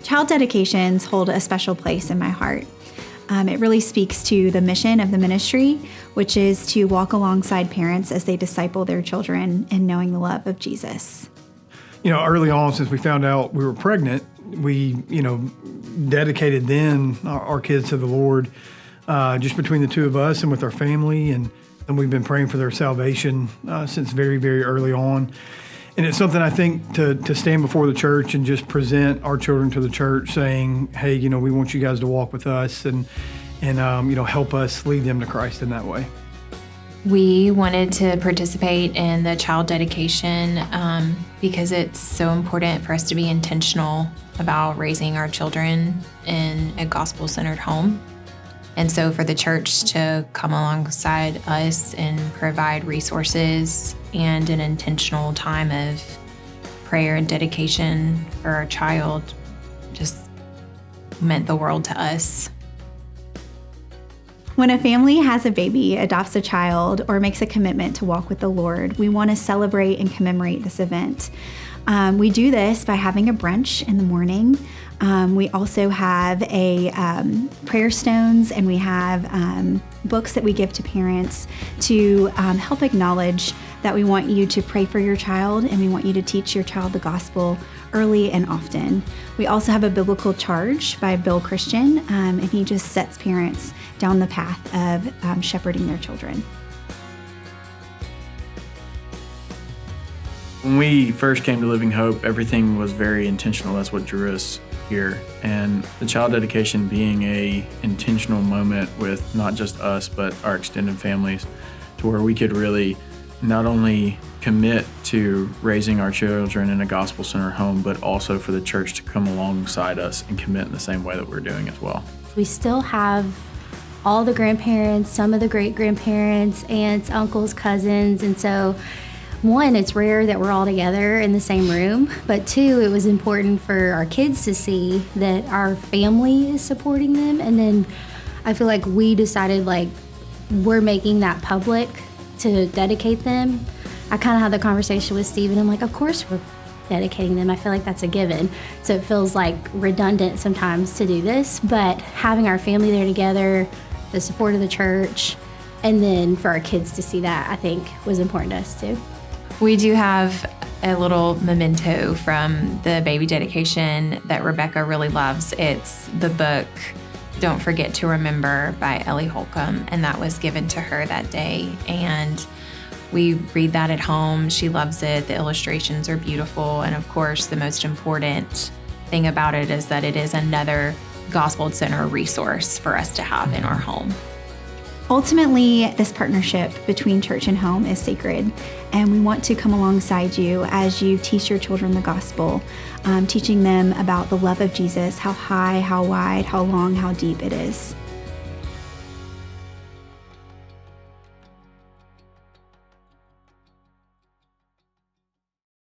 Child dedications hold a special place in my heart. It really speaks to the mission of the ministry, which is to walk alongside parents as they disciple their children in knowing the love of Jesus. Early on, since we found out we were pregnant, we, dedicated then our kids to the Lord, just between the two of us and with our family. And we've been praying for their salvation since very, very early on. And it's something I think to stand before the church and just present our children to the church saying, hey, we want you guys to walk with us and help us lead them to Christ in that way. We wanted to participate in the child dedication because it's so important for us to be intentional about raising our children in a gospel-centered home. And so for the church to come alongside us and provide resources and an intentional time of prayer and dedication for our child just meant the world to us. When a family has a baby, adopts a child, or makes a commitment to walk with the Lord, we want to celebrate and commemorate this event. We do this by having a brunch in the morning. We also have prayer stones, and we have books that we give to parents to help acknowledge that we want you to pray for your child and we want you to teach your child the gospel early and often. We also have a biblical charge by Bill Christian, and he just sets parents down the path of shepherding their children. When we first came to Living Hope, everything was very intentional. That's what drew us here. And the child dedication being a intentional moment with not just us, but our extended families, to where we could really not only commit to raising our children in a gospel-centered home, but also for the church to come alongside us and commit in the same way that we're doing as well. We still have all the grandparents, some of the great-grandparents, aunts, uncles, cousins, and so one, it's rare that we're all together in the same room, but two, it was important for our kids to see that our family is supporting them, and then I feel like we decided we're making that public to dedicate them. I kind of had the conversation with Stephen. I'm like, of course we're dedicating them. I feel like that's a given. So it feels redundant sometimes to do this, but having our family there together, the support of the church, and then for our kids to see that, I think was important to us too. We do have a little memento from the baby dedication that Rebecca really loves. It's the book Don't Forget to Remember by Ellie Holcomb, and that was given to her that day. And we read that at home. She loves it. The illustrations are beautiful. And of course, the most important thing about it is that it is another gospel-centered resource for us to have in our home. Ultimately, this partnership between church and home is sacred, and we want to come alongside you as you teach your children the gospel, teaching them about the love of Jesus, how high, how wide, how long, how deep it is.